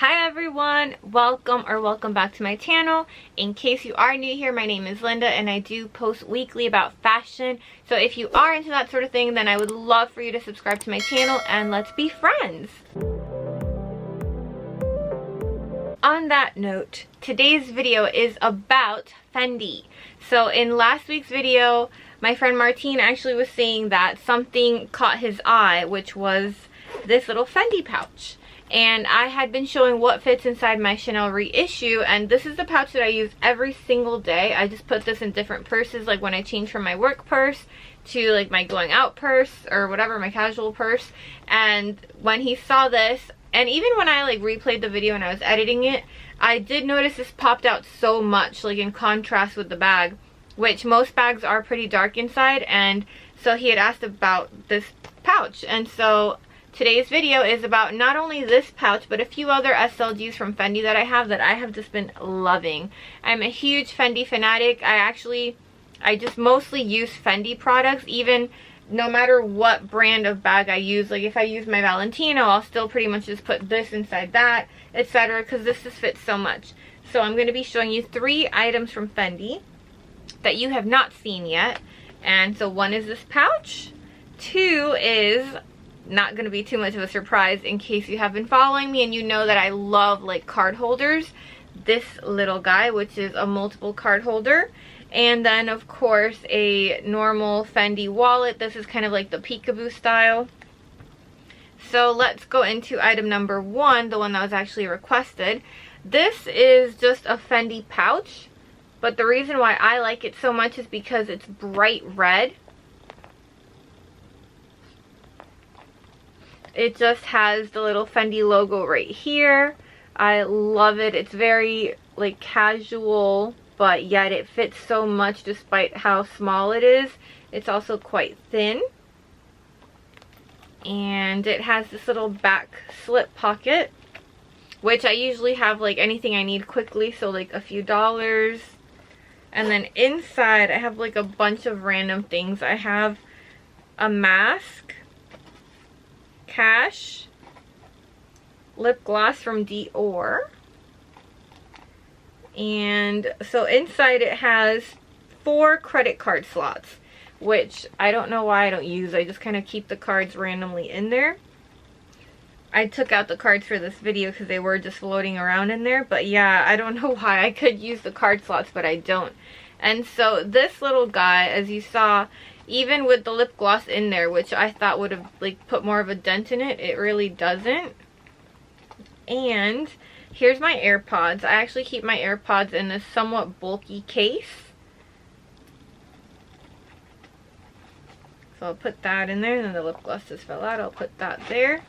Hi everyone, welcome back to my channel. In case you are new here, my name is Linda and I do post weekly about fashion. So if you are into that sort of thing, then I would love for you to subscribe to my channel and let's be friends. On that note, today's video is about Fendi. So in last week's video, my friend Martine actually was saying that something caught his eye, which was this little Fendi pouch. And I had been showing what fits inside my Chanel reissue, and this is the pouch that I use every single day. I just put this in different purses, like when I change from my work purse to like my going out purse or whatever, my casual purse. And when he saw this, and even when I like replayed the video and I was editing it, I did notice this popped out so much, like in contrast with the bag, which most bags are pretty dark inside. And so he had asked about this pouch, and so today's video is about not only this pouch, but a few other SLGs from Fendi that I have just been loving. I'm a huge Fendi fanatic. I just mostly use Fendi products, even no matter what brand of bag I use. Like if I use my Valentino, I'll still pretty much just put this inside that, etc., because this just fits so much. So I'm going to be showing you 3 items from Fendi that you have not seen yet. And so one is this pouch, 2 is not going to be too much of a surprise in case you have been following me and you know that I love like card holders. This little guy, which is a multiple card holder, and then of course a normal Fendi wallet. This is kind of like the peekaboo style. So let's go into item number 1, the one that was actually requested. This is just a Fendi pouch, but the reason why I like it so much is because it's bright red. It just has the little Fendi logo right here. I love it. It's very like casual, but yet it fits so much despite how small it is. It's also quite thin. And it has this little back slip pocket, which I usually have like anything I need quickly, so like a few dollars. And then inside I have like a bunch of random things. I have a mask, cash, lip gloss from Dior, and so inside it has 4 credit card slots, which I don't know why I don't use. I just kind of keep the cards randomly in there. I took out the cards for this video because they were just floating around in there, but yeah, I don't know why. I could use the card slots, but I don't. And so this little guy, as you saw, even with the lip gloss in there, which I thought would have like put more of a dent in it, it really doesn't. And here's my AirPods. I actually keep my AirPods in this somewhat bulky case. So I'll put that in there, and then the lip gloss just fell out. I'll put that there.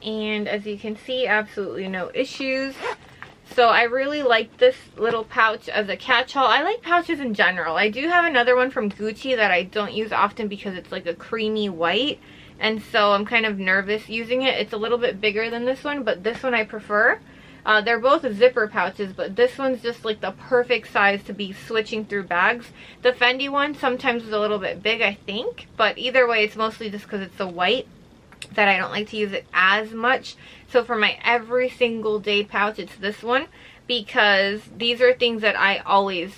And as you can see, absolutely no issues. So I really like this little pouch as a catch-all. I like pouches in general. I do have another one from Gucci that I don't use often because it's like a creamy white, and so I'm kind of nervous using it. It's a little bit bigger than this one, but this one I prefer. They're both zipper pouches, but this one's just like the perfect size to be switching through bags. The Fendi one sometimes is a little bit big, I think, but either way, it's mostly just because it's a white that I don't like to use it as much. So for my every single day pouch, it's this one, because these are things that I always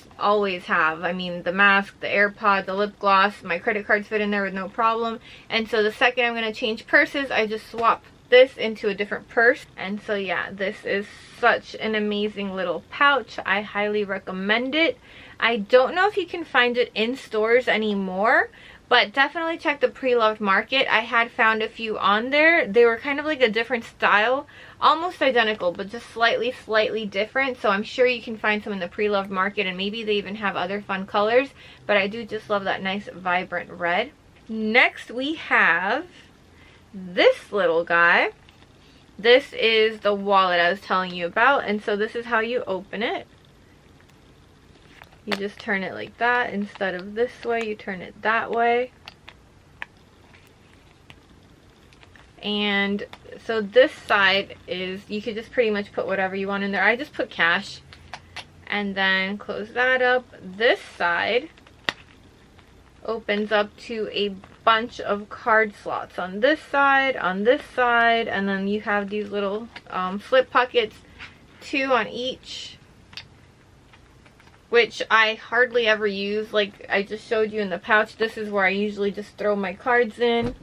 have. I mean, the mask, the AirPod, the lip gloss, my credit cards fit in there with no problem. And so the second I'm going to change purses, I just swap this into a different purse. And so yeah, this is such an amazing little pouch. I highly recommend it. I don't know if you can find it in stores anymore, but definitely check the pre-loved market. I had found a few on there. They were kind of like a different style, almost identical, but just slightly different. So I'm sure you can find some in the pre-loved market, and maybe they even have other fun colors. But I do just love that nice vibrant red. Next we have this little guy. This is the wallet I was telling you about, and so this is how you open it. You just turn it like that. Instead of this way, you turn it that way. And so this side is, you could just pretty much put whatever you want in there. I just put cash. And then close that up. This side opens up to a bunch of card slots on this side, and then you have these little flip pockets, 2 on each, which I hardly ever use. Like I just showed you in the pouch, this is where I usually just throw my cards in.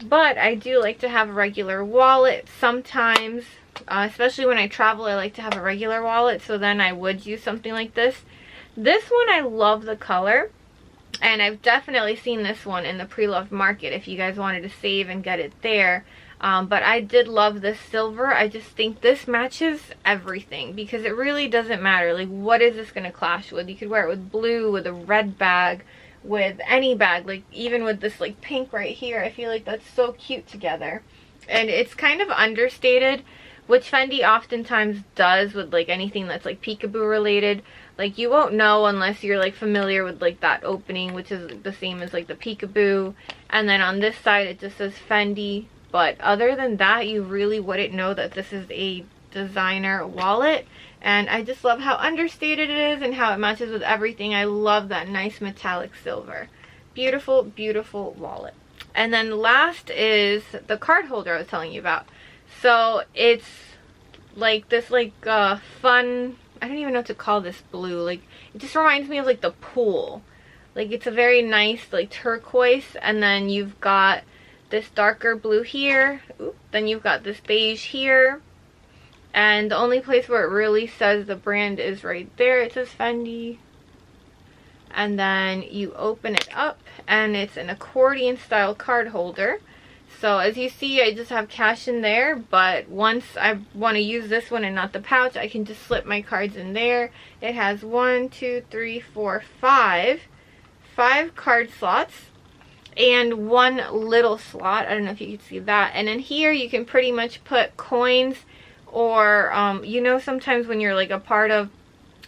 But I do like to have a regular wallet sometimes, especially when I travel. I like to have a regular wallet, so then I would use something like this. This one, I love the color, and I've definitely seen this one in the pre-loved market if you guys wanted to save and get it there. But I did love this silver. I just think this matches everything, because it really doesn't matter. Like, what is this going to clash with? You could wear it with blue, with a red bag, with any bag, like even with this like pink right here. I feel like that's so cute together, and it's kind of understated, which Fendi oftentimes does with like anything that's like peekaboo related. Like you won't know unless you're like familiar with like that opening, which is the same as like the peekaboo, and then on this side it just says Fendi. But other than that, you really wouldn't know that this is a designer wallet. And I just love how understated it is and how it matches with everything. I love that nice metallic silver. Beautiful, beautiful wallet. And then last is the card holder I was telling you about. So it's like this like fun, I don't even know what to call this blue. Like it just reminds me of like the pool. Like it's a very nice like turquoise, and then you've got this darker blue here. Ooh, then you've got this beige here. And the only place where it really says the brand is right there. It says Fendi. And then you open it up, and it's an accordion style card holder. So as you see, I just have cash in there, but once I want to use this one and not the pouch, I can just slip my cards in there. It has 1, 2, 3, 4, 5 card slots and 1 little slot. I don't know if you can see that. And in here you can pretty much put coins, or you know, sometimes when you're like a part of,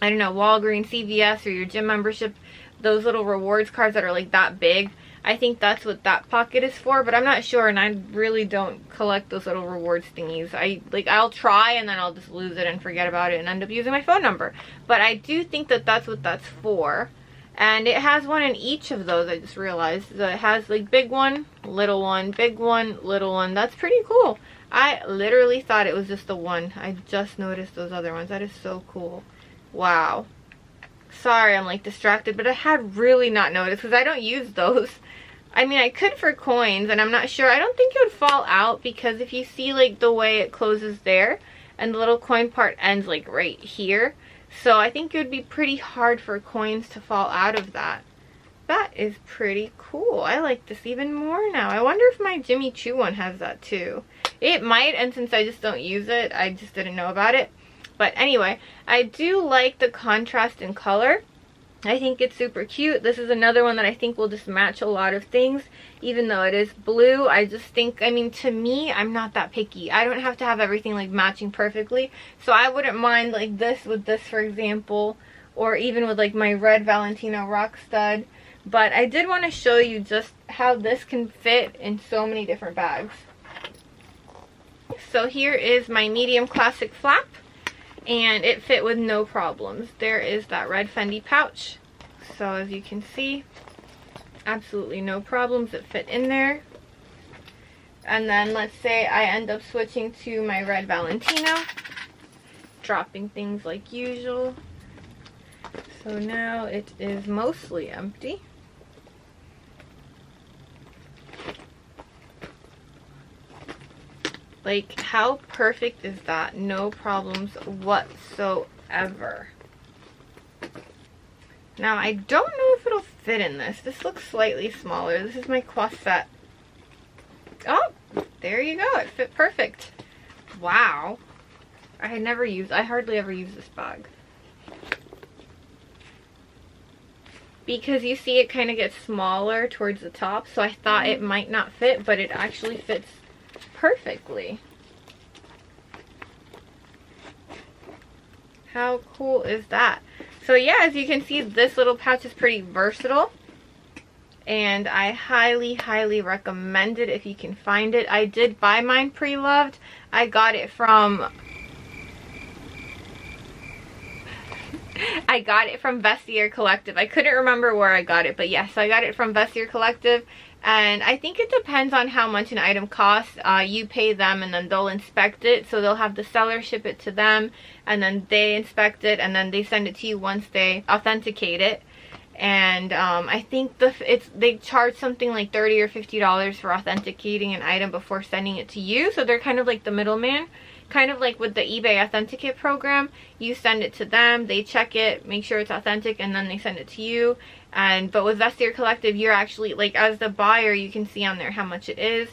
I don't know, Walgreens, CVS, or your gym membership, those little rewards cards that are like that big. I think that's what that pocket is for, but I'm not sure, and I really don't collect those little rewards thingies. I'll try, and then I'll just lose it and forget about it and end up using my phone number. But I do think that that's what that's for. And it has one in each of those, I just realized. So it has like big one, little one, big one, little one. That's pretty cool. I literally thought it was just the one. I just noticed those other ones. That is so cool. Wow. Sorry, I'm like distracted, but I had really not noticed because I don't use those. I mean, I could for coins, and I'm not sure. I don't think it would fall out, because if you see like the way it closes there, and the little coin part ends like right here. So I think it would be pretty hard for coins to fall out of that. That is pretty cool. I like this even more now. I wonder if my Jimmy Choo one has that too. It might, and since I just don't use it, I just didn't know about it. But anyway, I do like the contrast in color. I think it's super cute. This is another one that I think will just match a lot of things, even though it is blue. I just think, I mean, to me, I'm not that picky. I don't have to have everything like matching perfectly. So I wouldn't mind like this with this, for example, or even with like my red Valentino rock stud. But I did want to show you just how this can fit in so many different bags. So here is my medium classic flap, and it fit with no problems. There is that red Fendi pouch. So as you can see, absolutely no problems. It fit in there. And then let's say I end up switching to my red Valentino, dropping things like usual. So now it is mostly empty. Like, how perfect is that? No problems whatsoever. Now, I don't know if it'll fit in this. This looks slightly smaller. This is my corset. Oh, there you go. It fit perfect. Wow. I hardly ever use this bag. Because you see it kind of gets smaller towards the top, so I thought it might not fit, but it actually fits perfectly. How cool is that? So yeah, as you can see, this little pouch is pretty versatile, and I highly, highly recommend it if you can find it. I did buy mine pre-loved. I got it from Vestiaire Collective. I couldn't remember where I got it, but yes, I got it from Vestiaire Collective, And I think it depends on how much an item costs. You pay them and then they'll inspect it. So they'll have the seller ship it to them and then they inspect it and then they send it to you once they authenticate it. And I think they charge something like $30 or $50 for authenticating an item before sending it to you. So they're kind of like the middleman. Kind of like with the eBay Authenticate program, you send it to them, they check it, make sure it's authentic, and then they send it to you. But with Vestiaire Collective, you're actually, like, as the buyer, you can see on there how much it is,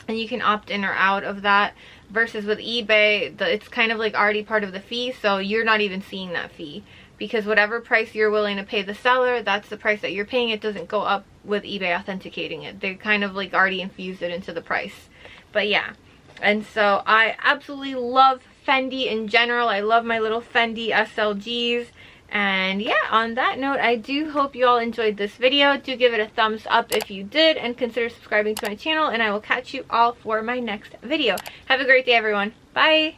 and you can opt in or out of that. Versus with eBay, it's kind of like already part of the fee, so you're not even seeing that fee. Because whatever price you're willing to pay the seller, that's the price that you're paying. It doesn't go up with eBay authenticating it. They kind of like already infused it into the price. But yeah. And so I absolutely love Fendi in general. I love my little Fendi SLGs. And yeah, on that note, I do hope you all enjoyed this video. Do give it a thumbs up if you did, and consider subscribing to my channel, and I will catch you all for my next video. Have a great day, everyone. Bye!